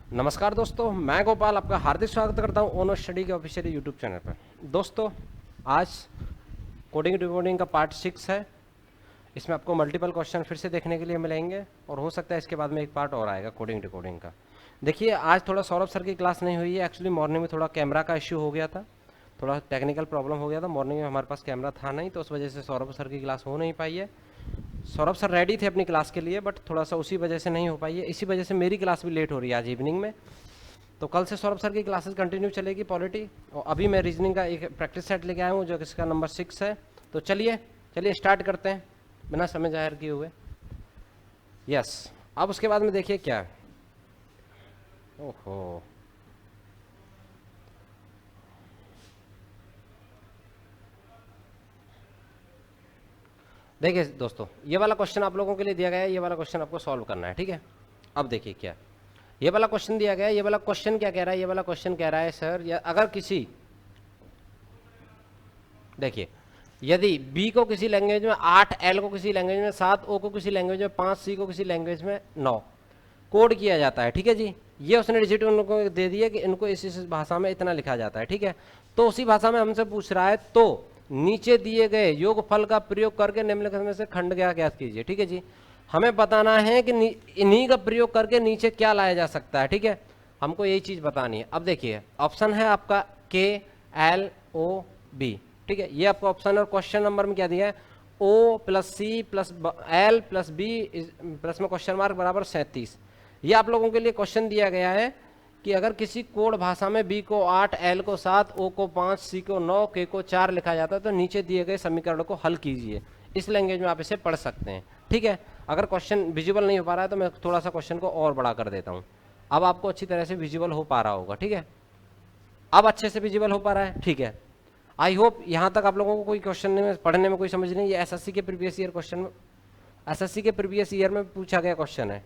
नमस्कार दोस्तों, मैं गोपाल आपका हार्दिक स्वागत करता हूं ओनो स्टडी के ऑफिशियल यूट्यूब चैनल पर। दोस्तों, आज कोडिंग डिकोडिंग का पार्ट 6 है। इसमें आपको मल्टीपल क्वेश्चन फिर से देखने के लिए मिलेंगे और हो सकता है इसके बाद में एक पार्ट और आएगा कोडिंग डिकोडिंग का। देखिए, आज थोड़ा सौरभ सर की क्लास नहीं हुई है। एक्चुअली मॉर्निंग में थोड़ा कैमरा का इश्यू हो गया था, थोड़ा टेक्निकल प्रॉब्लम हो गया था। मॉर्निंग में हमारे पास कैमरा था नहीं, तो उस वजह से सौरभ सर की क्लास हो नहीं पाई है। सौरभ सर रेडी थे अपनी क्लास के लिए, बट थोड़ा सा उसी वजह से नहीं हो पाई है। इसी वजह से मेरी क्लास भी लेट हो रही है आज इवनिंग में। तो कल से सौरभ सर की क्लासेस कंटिन्यू चलेगी पॉलिटी। और अभी मैं रीजनिंग का एक प्रैक्टिस सेट लेके आया हूँ जो इसका नंबर 6 है। तो चलिए स्टार्ट करते हैं बिना समय जाहिर किए हुए। यस, अब उसके बाद में देखिए क्या है। ओहो, देखिए दोस्तों, ये वाला क्वेश्चन आप लोगों के लिए दिया गया है। ये वाला क्वेश्चन आपको सॉल्व करना है, ठीक है। अब देखिए क्या है। ये वाला क्वेश्चन दिया गया है। ये वाला क्वेश्चन क्या कह रहा है? ये वाला क्वेश्चन कह रहा है सर, या अगर किसी, देखिए, यदि B को किसी लैंग्वेज में 8, L को किसी लैंग्वेज में 7, O को किसी लैंग्वेज में 5, C को किसी लैंग्वेज में 9 कोड किया जाता है, ठीक है जी। ये उसने डिजिट उनको दे दिए कि इनको इस भाषा में इतना लिखा जाता है, ठीक है। तो उसी भाषा में हमसे पूछ रहा है, तो नीचे दिए गए योगफल का प्रयोग करके निम्नलिखित में से खंड ज्ञात कीजिए, ठीक है जी। हमें बताना है कि इन्हीं का प्रयोग करके नीचे क्या लाया जा सकता है, ठीक है। हमको यही चीज बतानी है। अब देखिए, ऑप्शन है आपका KLOB, ठीक है। ये आपका ऑप्शन है और क्वेश्चन नंबर में क्या दिया है? O plus C plus L plus B plus में क्वेश्चन मार्क बराबर 37। ये आप लोगों के लिए क्वेश्चन दिया गया है कि अगर किसी कोड भाषा में B को 8, L को 7, O को 5, C को 9, K को 4 लिखा जाता है तो नीचे दिए गए समीकरण को हल कीजिए। इस लैंग्वेज में आप इसे पढ़ सकते हैं, ठीक है। अगर क्वेश्चन विजुअल नहीं हो पा रहा है तो मैं थोड़ा सा क्वेश्चन को और बड़ा कर देता हूँ। अब आपको अच्छी तरह से विजुअल हो पा रहा होगा, ठीक है। अब अच्छे से विजुअल हो पा रहा है, ठीक है। आई होप यहाँ तक आप लोगों को कोई क्वेश्चन में पढ़ने में कोई समझ नहीं। ये एसएससी के प्रीवियस ईयर क्वेश्चन में, एसएससी के प्रीवियस ईयर में पूछा गया क्वेश्चन है,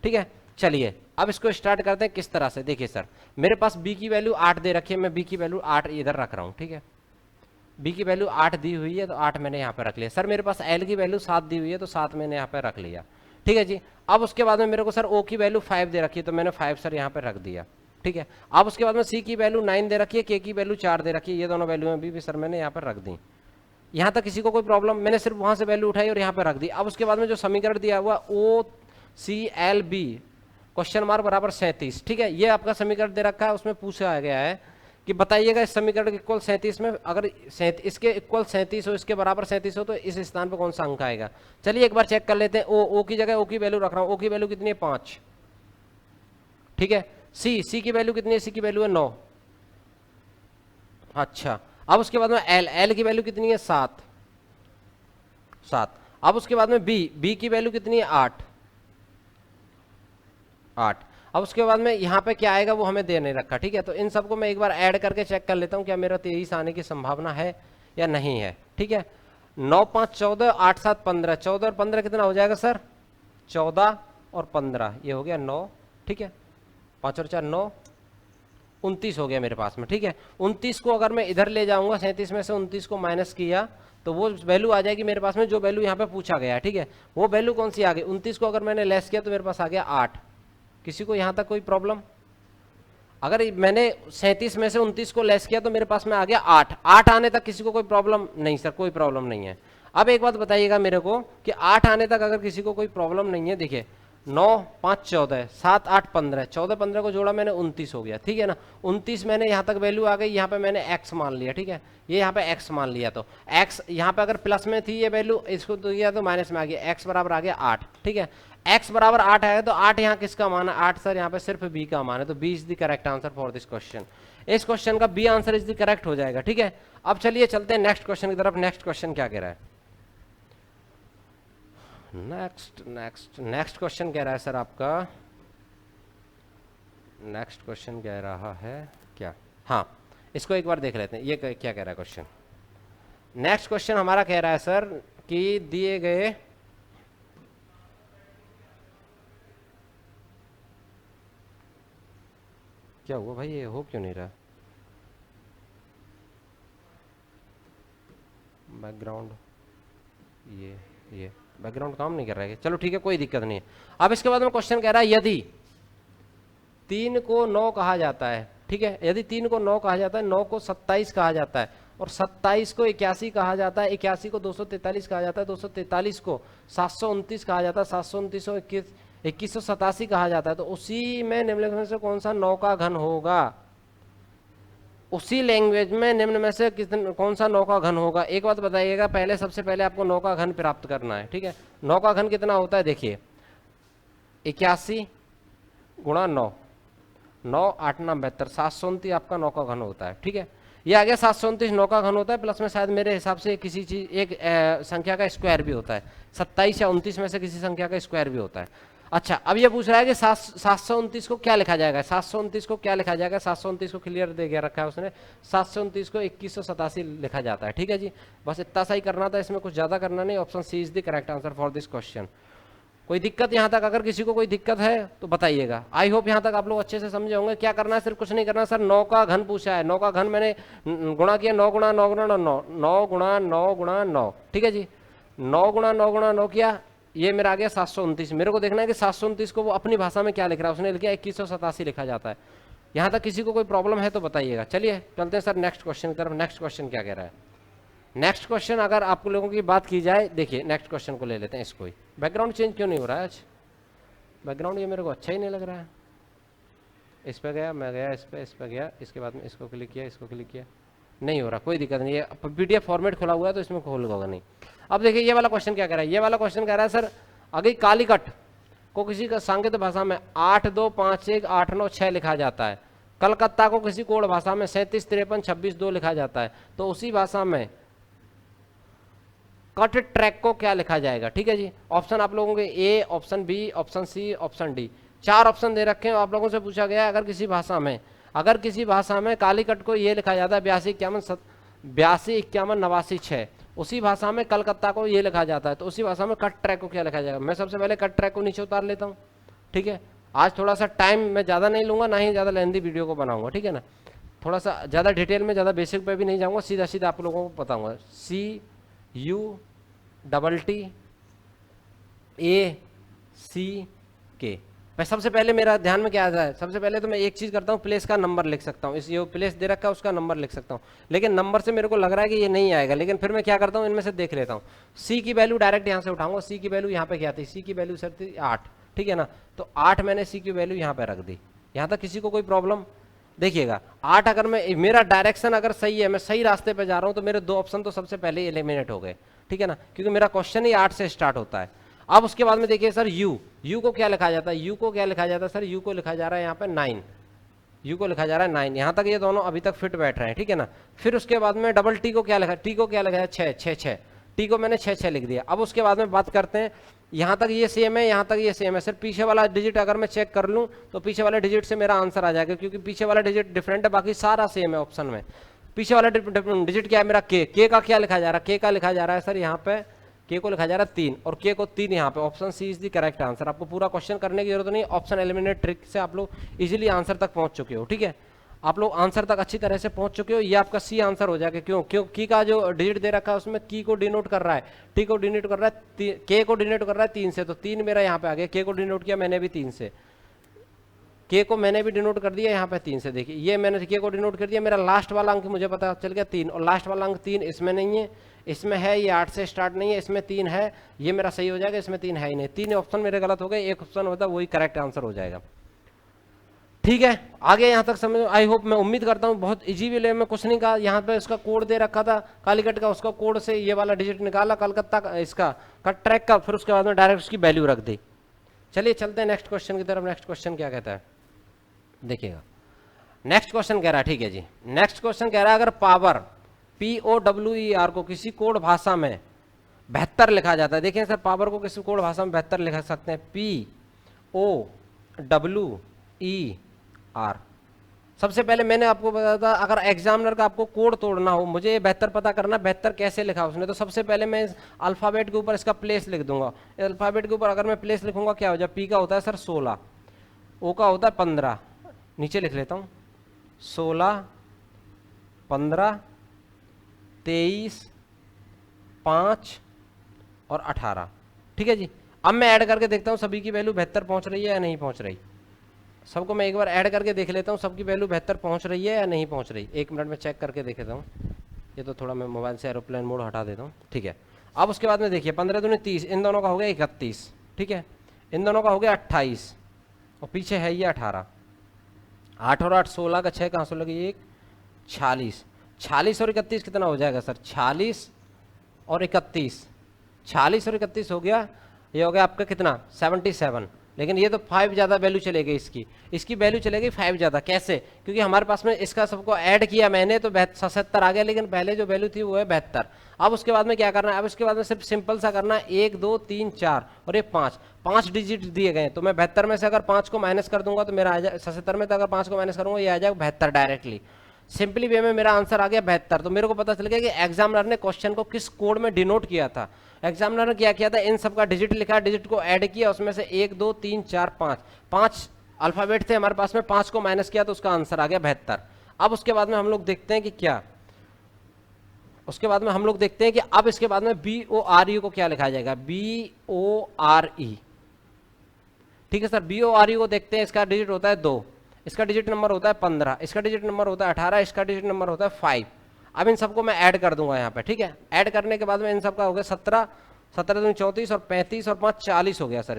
ठीक है। चलिए अब इसको स्टार्ट करते हैं किस तरह से। देखिए सर, मेरे पास बी की वैल्यू 8 दे रखी है, मैं बी की वैल्यू 8 इधर रख रहा हूँ, ठीक है। बी की वैल्यू 8 दी हुई है तो 8 मैंने यहाँ पे रख लिया। सर मेरे पास एल की वैल्यू 7 दी हुई है तो 7 मैंने यहाँ पे रख लिया, ठीक है जी। अब उसके बाद में मेरे को सर ओ की वैल्यू 5 दे रखी है तो मैंने 5 सर यहाँ पे रख दिया, ठीक है। अब उसके बाद में सी की वैल्यू 9 दे रखी है, के की वैल्यू 4 दे रखी है। ये दोनों वैल्यू भी सर मैंने यहाँ पर रख दी। यहाँ तक किसी को कोई प्रॉब्लम? मैंने सिर्फ वहां से वैल्यू उठाई और यहाँ पर रख दी। अब उसके बाद में जो समीकरण दिया हुआ OCLB क्वेश्चन मार्क बराबर 37, ठीक है। ये आपका समीकरण दे रखा है। उसमें पूछा गया है कि बताइएगा इस समीकरण के इक्वल 37 में अगर इसके इक्वल 37 हो, इसके बराबर 37 हो तो इस स्थान पर कौन सा अंक आएगा? चलिए एक बार चेक कर लेते हैं। ओ की जगह ओ की वैल्यू रख रहा हूँ। ओ की वैल्यू कितनी है? 5, ठीक है। सी की वैल्यू कितनी है? सी की वैल्यू है 9, अच्छा। अब उसके बाद में एल की वैल्यू कितनी है? 7। अब उसके बाद में बी की वैल्यू कितनी है? 8। अब उसके बाद में यहाँ पे क्या आएगा वो हमें दे नहीं रखा, ठीक है। तो इन सबको मैं एक बार ऐड करके चेक कर लेता हूँ क्या मेरा 23 आने की संभावना है या नहीं है, ठीक है। 9, 5, 14, 8, 7, 15, 14 और 15 कितना हो जाएगा सर? 14 और 15 ये हो गया 9, ठीक है। 5 और 4 9, 29 हो गया मेरे पास में, ठीक है। 29 को अगर मैं इधर ले जाऊंगा, 37 में से 29 को माइनस किया तो वो वैल्यू आ जाएगी मेरे पास में जो वैल्यू यहाँ पे पूछा गया है, ठीक है। वो वैल्यू कौन सी आ गई? 29 को अगर मैंने लेस किया तो मेरे पास आ गया 8। किसी को यहाँ तक कोई प्रॉब्लम? अगर मैंने 37 में से 29 को लेस किया तो मेरे पास में आ गया 8। 8 आने तक किसी को कोई प्रॉब्लम नहीं? सर कोई प्रॉब्लम नहीं है। अब एक बात बताइएगा मेरे को कि 8 आने तक अगर किसी को कोई प्रॉब्लम नहीं है, देखिए 9, 5, 14, 7, 8, 15, 14, 15 को जोड़ा मैंने 29 हो गया, ठीक है ना। 29 मैंने यहाँ तक वैल्यू आ गई, यहाँ पे मैंने x मान लिया, ठीक है। ये यहाँ पे x मान लिया तो x यहाँ पे अगर प्लस में थी ये वैल्यू, इसको तो दिया तो माइनस में आ गया, x बराबर आ गया 8, ठीक है। x बराबर 8 है तो 8 यहाँ किसका मान है? 8 सर यहाँ पे सिर्फ b का मान है, तो b is the correct answer for this question. इस क्वेश्चन का b answer is the correct हो जाएगा, ठीक है। अब चलिए चलते हैं नेक्स्ट क्वेश्चन की तरफ। नेक्स्ट क्वेश्चन क्या कह रहा है? नेक्स्ट क्वेश्चन कह रहा है सर आपका, नेक्स्ट क्वेश्चन कह रहा है क्या? हाँ, इसको एक बार देख लेते हैं। ये क्या कह रहा है क्वेश्चन? नेक्स्ट क्वेश्चन हमारा कह रहा है सर कि दिए गए क्या हुआ भाई, ये हो क्यों नहीं रहा? बैकग्राउंड, ये बैकग्राउंड काम नहीं कर रहा है। चलो ठीक है, कोई दिक्कत नहीं है। अब इसके बाद में क्वेश्चन कह रहा है 3 को 9 कहा जाता है, ठीक है, यदि 3 को 9 कहा जाता है, 9 को 27 कहा जाता है, और 27 को 81 कहा जाता है, 81 को 243 कहा जाता है, 243 को 729 कहा जाता है, 729 को 2187 कहा जाता है, तो उसी में निम्नलिखित में से कौन सा 9 का घन होगा? उसी लैंग्वेज में निम्न में से कौन सा 9 का घन होगा? एक बात बताइएगा, पहले सबसे पहले आपको 9 का घन प्राप्त करना है, ठीक है। 9 का घन कितना होता है? देखिए 81 गुणा 9, 9 8 9 72, 729 आपका 9 का घन होता है, ठीक है। ये आ गया 729 9 का घन होता है, प्लस में शायद मेरे हिसाब से किसी चीज एक संख्या का स्क्वायर भी होता है, 27 या 29 में से किसी संख्या का स्क्वायर भी होता है। अच्छा, अब ये पूछ रहा है कि 729 को क्या लिखा जाएगा? 729 को क्या लिखा जाएगा? 729 को क्लियर दे गया रखा है उसने, 729 को 2187 लिखा जाता है, ठीक है जी। बस इतना सा ही करना था, इसमें कुछ ज्यादा करना नहीं। Option C is the correct answer for this question. कोई दिक्कत यहाँ तक? अगर किसी को कोई दिक्कत है तो बताइएगा। आई होप यहाँ तक आप लोग अच्छे से समझे होंगे। क्या करना है? सिर्फ कुछ नहीं करना सर, 9 का घन पूछा है, 9 का घन मैंने गुणा किया, 9 गुणा 9 गुणा 9, 9 गुणा 9 गुणा 9, ठीक है जी। 9 गुणा 9 गुणा 9 किया, ये मेरा आ गया 729। मेरे को देखना है कि 729 को वो अपनी भाषा में क्या लिख रहा है। उसने लिखा 2187 लिखा जाता है। यहाँ तक किसी को कोई प्रॉब्लम है तो बताइएगा। चलिए चलते हैं सर नेक्स्ट क्वेश्चन की तरफ। नेक्स्ट क्वेश्चन क्या कह रहा है? नेक्स्ट क्वेश्चन अगर आप लोगों की बात की जाए, देखिए नेक्स्ट क्वेश्चन को ले लेते हैं। इसको ही बैकग्राउंड चेंज क्यों नहीं हो रहा है आज? बैकग्राउंड ये मेरे को अच्छा ही नहीं लग रहा है। इस पर गया, मैं गया इस पर गया, इसके बाद में इसको क्लिक किया, इसको क्लिक किया, नहीं हो रहा। कोई दिक्कत नहीं, ये पीडीएफ फॉर्मेट खुला हुआ है तो इसमें खोल होगा नहीं। अब देखिए ये वाला क्वेश्चन क्या कह रहा है। ये वाला क्वेश्चन कह रहा है सर, अगर कालीकट को किसी का सांकेतिक भाषा में 8 2 5 1 8 9 6 लिखा जाता है, कलकत्ता को किसी कोड भाषा में 37 53 26 2 लिखा जाता है, तो उसी भाषा में कट ट्रैक को क्या लिखा जाएगा? ठीक है जी। ऑप्शन आप लोगों के A, option B, option C, option D, 4 option दे रखे हैं। आप लोगों से पूछा गया है अगर किसी भाषा में कालीकट को ये लिखा जाता है 82 51 89 6, उसी भाषा में कलकत्ता को ये लिखा जाता है, तो उसी भाषा में कट ट्रैक को क्या लिखा जाएगा? मैं सबसे पहले कट ट्रैक को नीचे उतार लेता हूँ, ठीक है। आज थोड़ा सा टाइम मैं ज़्यादा नहीं लूंगा, ना ही ज़्यादा लेंदी वीडियो को बनाऊंगा, ठीक है ना। थोड़ा सा ज़्यादा डिटेल में, ज़्यादा बेसिक पे भी नहीं जाऊँगा, सीधा सीधा आप लोगों को बताऊँगा। CUTTACK। मैं सबसे पहले मेरा ध्यान में क्या आता है? सबसे पहले तो मैं एक चीज़ करता हूँ, प्लेस का नंबर लिख सकता हूँ। इस ये प्लेस दे रखा है उसका नंबर लिख सकता हूँ, लेकिन नंबर से मेरे को लग रहा है कि ये नहीं आएगा, लेकिन फिर मैं क्या करता हूँ, इनमें से देख लेता हूँ। सी की वैल्यू डायरेक्ट यहाँ से उठाऊंगा। सी की वैल्यू यहाँ पे क्या थी? सी की वैल्यू सर थी 8, ठीक है ना। तो 8 मैंने सी की वैल्यू यहाँ पे रख दी। यहाँ तक किसी को कोई प्रॉब्लम? देखिएगा 8 अगर मैं, मेरा डायरेक्शन अगर सही है, मैं सही रास्ते पे जा रहा हूँ, तो मेरे 2 ऑप्शन तो सबसे पहले एलिमिनेट हो गए, ठीक है ना, क्योंकि मेरा क्वेश्चन ही 8 से स्टार्ट होता है। अब उसके बाद में देखिए सर, यू को क्या लिखा जाता है? यू को क्या लिखा जाता है सर? यू को लिखा जा रहा है यहाँ पे 9, यू को लिखा जा रहा है 9। यहाँ तक ये दोनों अभी तक फिट बैठ रहे हैं, ठीक है ना। फिर उसके बाद में डबल टी को क्या लिखा? टी को क्या लिखा है? 6, टी को मैंने 6 लिख दिया। अब उसके बाद में बात करते हैं, यहाँ तक ये सेम है, यहाँ तक ये सेम है। सिर्फ पीछे वाला डिजिट अगर मैं चेक कर लूँ तो पीछे वाले डिजिट से मेरा आंसर आ जाएगा, क्योंकि पीछे वाला डिजिट डिफरेंट है, बाकी सारा सेम है ऑप्शन में। पीछे वाला डिजिट क्या है मेरा? के का क्या लिखा जा रहा है? के का लिखा जा रहा है सर यहाँ पे, के को लिखा जा रहा है 3, और के को 3 यहाँ पे। Option C is the correct answer. आपको पूरा क्वेश्चन करने की जरूरत नहीं, ऑप्शन एलिमिनेट ट्रिक से आप लोग इजीली आंसर तक पहुंच चुके हो, ठीक है। आप लोग आंसर तक अच्छी तरह से पहुंच चुके हो, ये आपका सी आंसर हो जाएगा। क्यों? की का जो डिजिट दे रखा है उसमें की को डिनोट कर रहा है, टी को डिनोट कर रहा है, के को डिनोट कर रहा है 3 से, तो 3 मेरा यहाँ पे आ गया। के को डिनोट किया मैंने भी 3 से, के को मैंने भी डिनोट कर दिया यहाँ पे 3 से। देखिए ये मैंने के को डिनोट कर दिया, मेरा लास्ट वाला अंक मुझे पता चल गया 3, और लास्ट वाला अंक 3 इसमें नहीं है, इसमें है, ये 8 से स्टार्ट नहीं है, इसमें 3 है, ये मेरा सही हो जाएगा, इसमें 3 है ही नहीं। 3 ऑप्शन मेरे गलत हो गए, एक ऑप्शन होता है वही करेक्ट आंसर हो जाएगा, ठीक है। आगे यहाँ तक समझ, आई होप, मैं उम्मीद करता हूँ बहुत इजी वे में, कुछ नहीं कहा। यहाँ पे उसका कोड दे रखा था कालीकट का, उसका कोड से ये वाला डिजिट निकाला कलकत्ता का, इसका कट ट्रैक का, फिर उसके बाद में डायरेक्ट उसकी वैल्यू रख दी। चलिए चलते हैं नेक्स्ट क्वेश्चन की तरफ। नेक्स्ट क्वेश्चन क्या कहता है देखिएगा। नेक्स्ट क्वेश्चन कह रहा है, ठीक है जी, नेक्स्ट क्वेश्चन कह रहा है अगर पावर POWER को किसी कोड भाषा में 72 लिखा जाता है। देखिए सर, पावर को किसी कोड भाषा में 72 लिख सकते हैं, POWER। सबसे पहले मैंने आपको बताया था, अगर एग्जामिनर का आपको कोड तोड़ना हो, मुझे ये 72 पता करना, 72 कैसे लिखा उसने, तो सबसे पहले मैं इस अल्फाबेट के ऊपर इसका प्लेस लिख दूंगा। अल्फाबेट के ऊपर अगर मैं प्लेस लिखूंगा क्या हो जाए? P का होता है सर 16, O का होता है 15, नीचे लिख लेता हूँ 16 15 23 5 और 18, ठीक है जी। अब मैं ऐड करके देखता हूँ सभी की वैल्यू 72 पहुंच रही है या नहीं पहुंच रही। सबको मैं एक बार ऐड करके देख लेता हूँ, सबकी वैल्यू 72 पहुँच रही है या नहीं पहुँच रही, 1 मिनट में चेक करके देख लेता हूँ। ये तो थोड़ा मैं मोबाइल से एरोप्लेन मोड हटा देता हूँ, ठीक है। अब उसके बाद में देखिए 15 दूनी 30, इन दोनों का हो गया 31, ठीक है। इन दोनों का हो गया 28 और पीछे है ये 18। 8 और 8 16 का 6 कहाँ से लगी, 1 46। 46 और 31 कितना हो जाएगा सर, 46 और 31, 46 और 31 हो गया, ये हो गया आपका कितना 77। लेकिन ये तो 5 ज़्यादा वैल्यू चलेगी इसकी वैल्यू चलेगी 5 ज़्यादा। कैसे, क्योंकि हमारे पास में इसका सबको ऐड किया मैंने तो 77 आ गया, लेकिन पहले जो वैल्यू थी वो है 72। अब उसके बाद में क्या करना है, अब उसके बाद में सिर्फ सिंपल सा करना है 1 2 3 4 और ये 5 डिजिट दिए गए, तो मैं 72 में से अगर 5 को माइनस कर दूंगा तो मेरा आ जाए 77 में, तो अगर 5 को माइनस करूंगा ये आ जाएगा 72 डायरेक्टली। सिंपली वे में मेरा आंसर आ गया 72। तो मेरे को पता चल गया कि एग्जामिनर ने क्वेश्चन को किस कोड में डिनोट किया था। एग्जामिनर ने क्या किया था, इन सब का डिजिट लिखा, डिजिट को ऐड किया, उसमें से 1 2 3 4 5 अल्फाबेट थे हमारे पास में, 5 को माइनस किया तो उसका आंसर आ गया 72। अब उसके बाद में हम लोग देखते हैं कि क्या, उसके बाद में हम लोग देखते हैं कि अब इसके बाद में BORE को क्या लिखा जाएगा, BORE, ठीक है सर। BORE को देखते हैं, इसका डिजिट होता है 2, इसका डिजिट नंबर होता है 15, इसका डिजिट नंबर होता है 18, इसका डिजिट नंबर होता है 5। अब इन सबको मैं ऐड कर दूंगा यहाँ पे, ठीक है। ऐड करने के बाद में इन सबका हो गया 17, 17 दूनी 34 और 35 और 5 40 हो गया सर।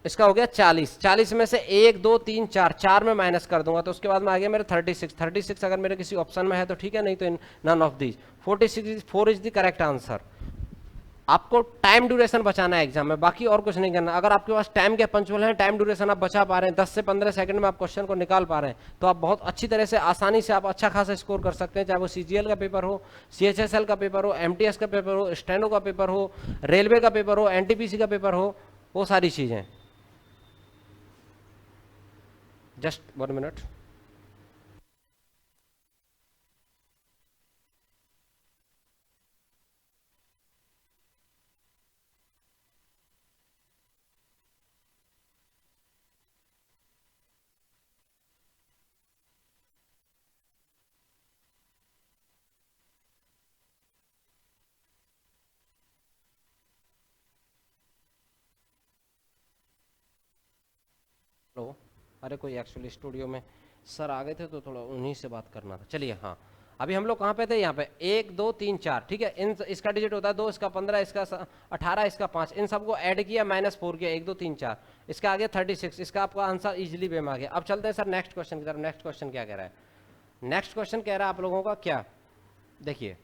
इसका हो गया 40। 40 में से 1 2 3 4 में माइनस कर दूंगा तो उसके बाद में आ गया मेरे 36। 36 अगर मेरे किसी ऑप्शन में है तो ठीक है, नहीं तो none of these. 4 is the correct answer. आपको टाइम ड्यूरेशन बचाना है एग्जाम में, बाकी और कुछ नहीं करना। अगर आपके पास टाइम के पंचुअल है, टाइम ड्यूरेशन आप बचा पा रहे हैं, 10 से 15 सेकंड में आप क्वेश्चन को निकाल पा रहे हैं, तो आप बहुत अच्छी तरह से आसानी से आप अच्छा खासा स्कोर कर सकते हैं। चाहे वो CGL का पेपर हो, CHSL का पेपर हो, MTS का पेपर हो, स्टेनो का पेपर हो, रेलवे का पेपर हो, NTPC का पेपर हो, वो सारी चीजें। Just 1 minute. हेलो, अरे कोई एक्चुअली स्टूडियो में सर आ गए थे तो थोड़ा उन्हीं से बात करना था। चलिए, हाँ, अभी हम लोग कहाँ पे थे, यहाँ पे 1 2 3 4, ठीक है। इसका डिजिट होता है 2, इसका 15, इसका 18, इसका 5, इन सबको ऐड किया, -4 किया, 1 2 3 4, इसका आ गया 36। इसका आपका आंसर इजिली वे में आ गया। अब चलते हैं सर नेक्स्ट क्वेश्चन की तरफ। नेक्स्ट क्वेश्चन क्या कह रहा है, नेक्स्ट क्वेश्चन कह रहा है आप लोगों का क्या, देखिए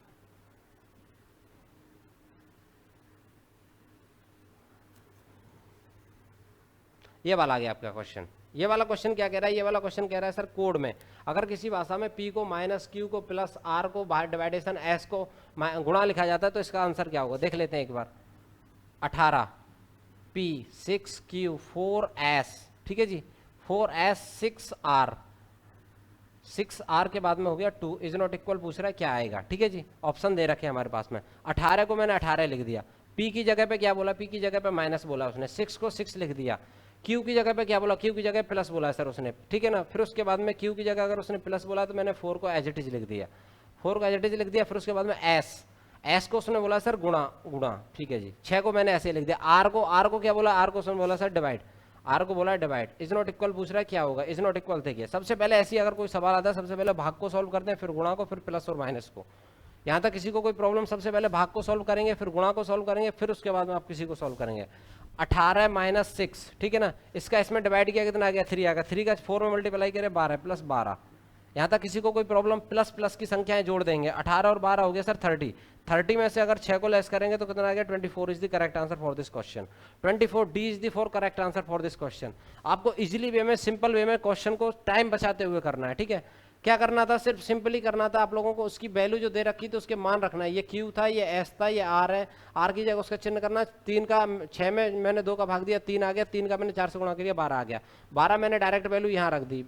ये वाला आ गया आपका क्वेश्चन। ये वाला क्वेश्चन क्या कह रहा है, ये वाला क्वेश्चन कह रहा है सर कोड में अगर किसी भाषा में P को -Q को +R को डिवाइडेशन S को गुणा लिखा जाता है तो इसका आंसर क्या होगा, देख लेते हैं एक बार। 18 P 6Q 4S, ठीक है जी, 4S 6R, 6R के बाद में हो गया 2 इज नॉट इक्वल, पूछ रहा है क्या आएगा, ठीक है जी। ऑप्शन दे रखे हैं हमारे पास में। 18 को मैंने 18 लिख दिया, P की जगह पे क्या बोला, P की जगह पे माइनस बोला उसने, 6 को 6 लिख दिया, Q की जगह पे क्या बोला, Q की जगह प्लस बोला है सर उसने, ठीक है ना। फिर उसके बाद में Q की जगह अगर उसने प्लस बोला तो मैंने 4 को एज इट इज लिख दिया, 4 को एज इट इज लिख दिया। फिर उसके बाद में S को उसने बोला सर गुणा, ठीक है जी। 6 को मैंने ऐसे लिख दिया। R को क्या बोला, R को उसने बोला सर डिवाइड, R को बोला डिवाइड। इज नॉट इक्वल पूछ रहा है क्या होगा, इज नॉट इक्वल। देखिए सबसे पहले ऐसी अगर कोई सवाल आता है सबसे पहले भाग को सॉल्व करते हैं, फिर गुणा को, फिर प्लस और माइनस को। यहाँ तक किसी को कोई प्रॉब्लम, सबसे पहले भाग को सॉल्व करेंगे, फिर गुणा को सॉल्व करेंगे, फिर उसके बाद में आप किसी को सॉल्व करेंगे। 18 - 6, ठीक है ना, इसका इसमें डिवाइड किया कितना आ गया 3 आ गया, 3 का 4 में मल्टीप्लाई करें 12 + 12। यहाँ तक किसी को कोई प्रॉब्लम, प्लस की संख्याएं जोड़ देंगे, 18 और 12 हो गया सर 30। 30 में से अगर 6 को लेस करेंगे तो कितना आ गया 24 is the correct answer for this question. 24 D is the for correct answer for this question. आपको इजीली वे में, सिंपल वे में क्वेश्चन को टाइम बचाते हुए करना है, ठीक है। क्या करना था, सिर्फ सिंपली करना था आप लोगों को, उसकी वैल्यू जो दे रखी थी उसके मान रखना है। ये Q था, ये S था, ये R है, R की जगह उसका चिन्ह करना। 3 का 6 में मैंने 2 का भाग दिया, 3 आ गया, 3 का मैंने 4 से गुणा किया 12 आ गया, 12 मैंने डायरेक्ट वैल्यू यहाँ रख दी।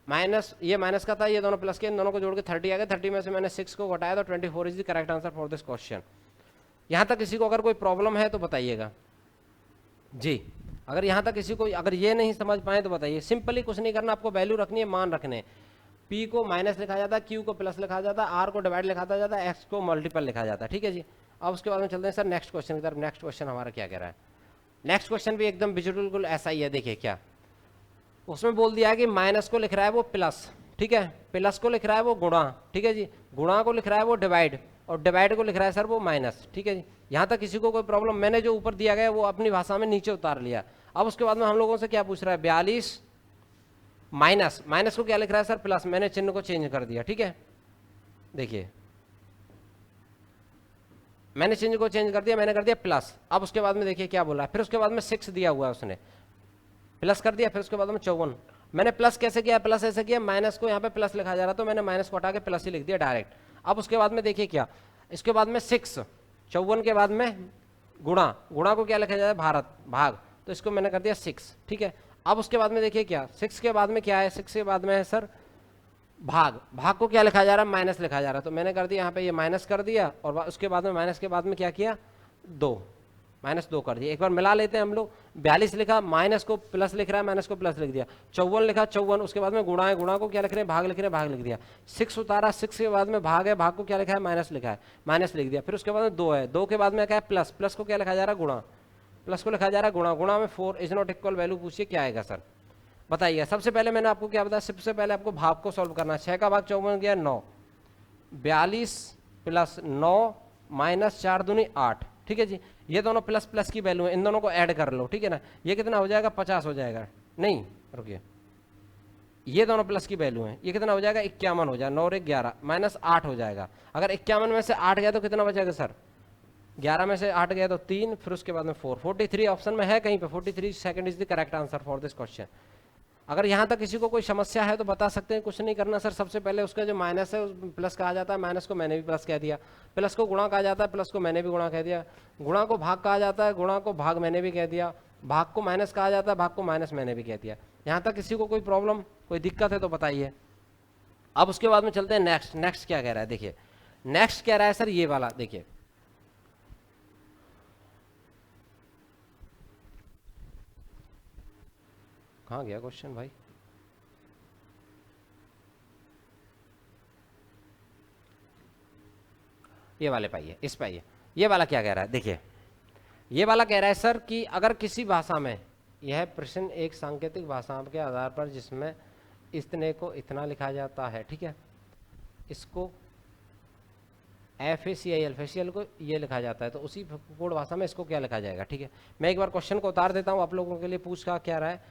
माइनस, ये माइनस का था, ये दोनों प्लस के, इन दोनों को जोड़ के 30 आ गया, 30 में से मैंने 6 को घटाया तो 24 is the correct answer for this question. यहाँ तक किसी को अगर कोई प्रॉब्लम है तो बताइएगा जी। अगर यहाँ तक किसी को, अगर ये नहीं समझ पाए तो बताइए। सिंपली कुछ नहीं करना, आपको वैल्यू रखनी है, मान रखने। P को माइनस लिखा जाता है, Q को प्लस लिखा जाता है, R को डिवाइड लिखा जाता है, X को मल्टीपल लिखा जाता है, ठीक है जी। अब उसके बाद में चलते हैं सर नेक्स्ट क्वेश्चन की तरफ। नेक्स्ट क्वेश्चन हमारा क्या कह रहा है, नेक्स्ट क्वेश्चन भी एकदम बिल्कुल ऐसा ही है। देखिए क्या, उसमें बोल दिया है कि माइनस को लिख रहा है वो प्लस, ठीक है, प्लस को लिख रहा है वो गुणा, ठीक है जी, गुणा को लिख रहा है वो डिवाइड, और डिवाइड को लिख रहा है सर वो माइनस, ठीक है जी। यहाँ तक किसी को कोई प्रॉब्लम? मैंने जो ऊपर दिया गया वो अपनी भाषा में नीचे उतार लिया। अब उसके बाद में हम लोगों से क्या पूछ रहा है, 42 माइनस, माइनस को क्या लिख रहा है सर, प्लस, मैंने चिन्ह को चेंज कर दिया, ठीक है, देखिए मैंने चिन्ह को चेंज कर दिया, मैंने कर दिया प्लस। अब उसके बाद में देखिए क्या बोला है, फिर उसके बाद में 6 दिया हुआ है उसने, प्लस कर दिया, फिर उसके बाद में 54। मैंने प्लस कैसे किया, प्लस ऐसे किया, माइनस को यहाँ पे प्लस लिखा जा रहा तो मैंने माइनस को हटा के प्लस ही लिख दिया डायरेक्ट। अब उसके बाद में देखिए क्या, इसके बाद में 6, 54 के बाद में गुणा, गुणा को क्या लिखा जाता है, भारत, भाग, तो इसको मैंने कर दिया 6, ठीक है। अब उसके बाद में देखिए क्या, 6 के बाद में क्या है, 6 के बाद में है सर भाग, भाग को क्या लिखा जा रहा है, माइनस लिखा जा रहा है, तो मैंने कर दिया यहाँ पे ये माइनस कर दिया, और उसके बाद में माइनस के बाद में क्या किया, 2, -2 कर दिया। एक बार मिला लेते हैं हम लोग, 42 लिखा, माइनस को प्लस लिख रहा है, माइनस को प्लस लिख दिया, 54 लिखा, 54, उसके बाद में गुणा है, गुणा को क्या लिख रहे हैं, भाग लिख रहे हैं, भाग लिख दिया, 6 उतारा, 6 के बाद में भाग है, भाग को क्या लिखा है, माइनस लिखा है, माइनस लिख दिया, फिर उसके बाद में 2 है, 2 के बाद में क्या है, प्लस, प्लस को क्या लिखा जा रहा है, गुणा, प्लस को लिखा जा रहा है गुणा, गुणा में 4 इज नॉट इक्वल वैल्यू पूछिए क्या आएगा सर, बताइए। सबसे पहले मैंने आपको क्या बताया, सबसे पहले आपको भाग को सॉल्व करना है, 6 का भाग 54 गया 9, 42 प्लस 9 माइनस 4 दूनी 8, ठीक है जी, ये दोनों प्लस प्लस की वैल्यू है, इन दोनों को ऐड कर लो, ठीक है ना, ये कितना हो जाएगा, 50 हो जाएगा, नहीं रुकिए, ये दोनों प्लस की वैल्यू है, ये कितना हो जाएगा, 51 हो जाएगा, 9 और 11 माइनस 8 हो जाएगा। अगर 51 में से 8 गया तो कितना बचेगा सर, 11 में से 8 गया तो 3, फिर उसके बाद में 4, 43 ऑप्शन में है कहीं पे, 43 second is the correct answer for this question. अगर यहाँ तक किसी को कोई समस्या है तो बता सकते हैं, कुछ नहीं करना सर, सबसे पहले उसका जो माइनस है उस प्लस कहा जाता है, माइनस को मैंने भी प्लस कह दिया, प्लस को गुणा कहा जाता है, प्लस को मैंने भी गुणा कह दिया, गुणा को भाग कहा जाता है, गुणा को भाग मैंने भी कह दिया, भाग को माइनस कहा जाता है, भाग को माइनस मैंने भी कह दिया। यहाँ तक किसी को कोई प्रॉब्लम, कोई दिक्कत है तो बताइए। अब उसके बाद में चलते हैं नेक्स्ट, नेक्स्ट क्या कह रहा है, देखिए नेक्स्ट कह रहा है सर ये वाला, देखिए कहाँ गया क्वेश्चन भाई, ये वाले पाइए, इस पाइए, ये वाला क्या कह रहा है, देखिए ये वाला कह रहा है सर कि अगर किसी भाषा में, यह प्रश्न एक सांकेतिक भाषा के आधार पर जिसमें इतने को इतना लिखा जाता है, ठीक है, इसको FACIL फेशियल को ये लिखा जाता है, तो उसी कोड भाषा में इसको क्या लिखा जाएगा, ठीक है। मैं एक बार क्वेश्चन को उतार देता हूँ आप लोगों के लिए, पूछ का क्या रहा है,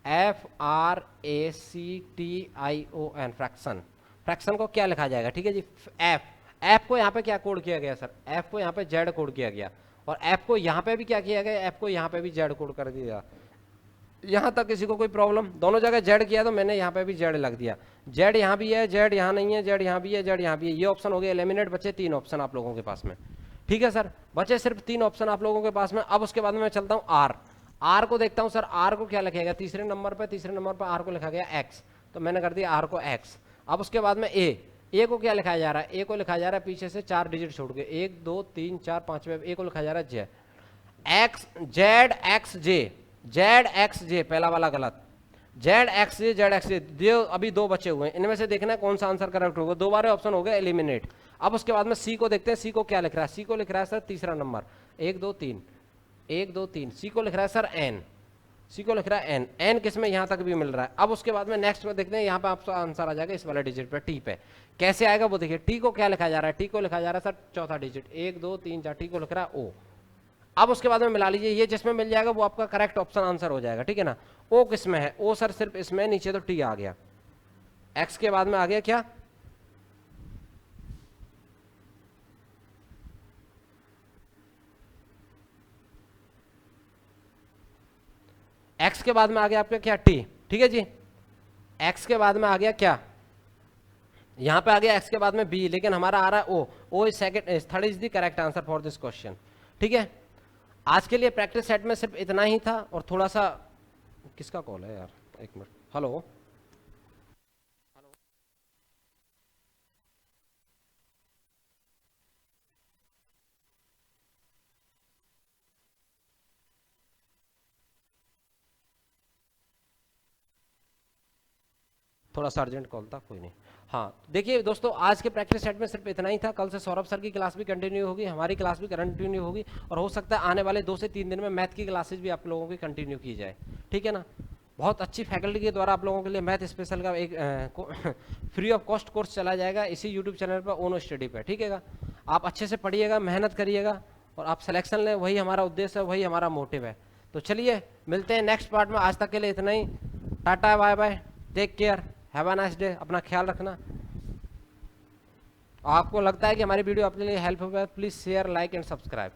FRACTION फ्रैक्शन, फ्रैक्शन को क्या लिखा जाएगा, ठीक है जी, एफ को यहाँ पे क्या कोड किया गया सर, एफ को यहाँ पे जेड कोड किया गया, और एफ को यहाँ पे भी क्या किया गया, एफ को यहाँ पे भी जेड कोड कर दिया। यहाँ तक किसी को कोई प्रॉब्लम, दोनों जगह जेड किया तो मैंने यहाँ पे भी जेड लग दिया, जेड यहाँ भी है, जेड यहाँ नहीं है, जेड यहाँ भी है, जेड यहाँ भी है, ये ऑप्शन हो गया एलिमिनेट, बचे 3 ऑप्शन आप लोगों के पास में, ठीक है सर, बचे सिर्फ 3 ऑप्शन आप लोगों के पास में। अब उसके बाद में मैं चलता हूँ आर, आर को देखता हूँ सर, आर को क्या लिखा गया, तीसरे नंबर पर आर को लिखा गया एक्स, तो मैंने कर दिया आर को एक्स। अब उसके बाद में ए को क्या लिखा जा रहा है, ए को लिखा जा रहा है पीछे से 4 डिजिट छोड़ के, 1 2 3 4 5, ए को लिखा जा रहा है जे, एक्स जेड एक्स जे, जेड एक्स जे पहला वाला गलत, जेड एक्स जे, जेड एक्स जे, अभी 2 बचे हुए हैं, इनमें से देखना है कौन सा आंसर करेक्ट होगा, 2 बार ऑप्शन हो गया एलिमिनेट। अब उसके बाद में सी को देखते हैं, सी को क्या लिख रहा है, सी को लिख रहा है सर तीसरा नंबर, 1 2 3, 1 2 3, सी को लिख रहा है सर एन, सी को लिख रहा है एन, एन किस में, यहाँ तक भी मिल रहा है। अब उसके बाद में नेक्स्ट में देखते हैं, यहाँ पे आपका आंसर आ जाएगा इस वाले डिजिट पे, टी पे, कैसे आएगा वो देखिए, टी को क्या लिखा जा रहा है, टी को लिखा जा रहा है सर चौथा डिजिट, 1 2 3 4, टी को लिख रहा है ओ। अब उसके बाद में मिला लीजिए, ये जिसमें मिल जाएगा वो आपका करेक्ट ऑप्शन आंसर हो जाएगा, ठीक है ना। ओ किस में है, ओ सर सिर्फ इसमें, नीचे तो टी आ गया, एक्स के बाद में आ गया क्या, एक्स के बाद में आ गया आपका क्या, टी, ठीक है जी, एक्स के बाद में आ गया क्या, यहां पे आ गया एक्स के बाद में बी, लेकिन हमारा आ रहा है ओ is second, third is the correct answer for this question, ठीक है। आज के लिए प्रैक्टिस सेट में सिर्फ इतना ही था, और थोड़ा सा, किसका कॉल है यार, एक मिनट, हेलो, थोड़ा सा अर्जेंट कॉल था, कोई नहीं। हाँ देखिए दोस्तों, आज के प्रैक्टिस सेट में सिर्फ इतना ही था, कल से सौरभ सर की क्लास भी कंटिन्यू होगी, हमारी क्लास भी कंटिन्यू होगी, और हो सकता है आने वाले 2 से 3 दिन में मैथ की क्लासेज भी आप लोगों की कंटिन्यू की जाए, ठीक है ना। बहुत अच्छी फैकल्टी के द्वारा आप लोगों के लिए मैथ स्पेशल का एक फ्री ऑफ कॉस्ट कोर्स चला जाएगा इसी यूट्यूब चैनल पर ओनो स्टडी पे, ठीक है। आप अच्छे से पढ़िएगा, मेहनत करिएगा और आप सिलेक्शन लें, वही हमारा उद्देश्य है, वही हमारा मोटिव है। तो चलिए मिलते हैं नेक्स्ट पार्ट में। आज तक के लिए इतना ही। Tata, bye bye, take care, have a nice day. अपना ख्याल रखना। आपको लगता है कि हमारी वीडियो आपके लिए हेल्प हुआ है, please share, like and subscribe.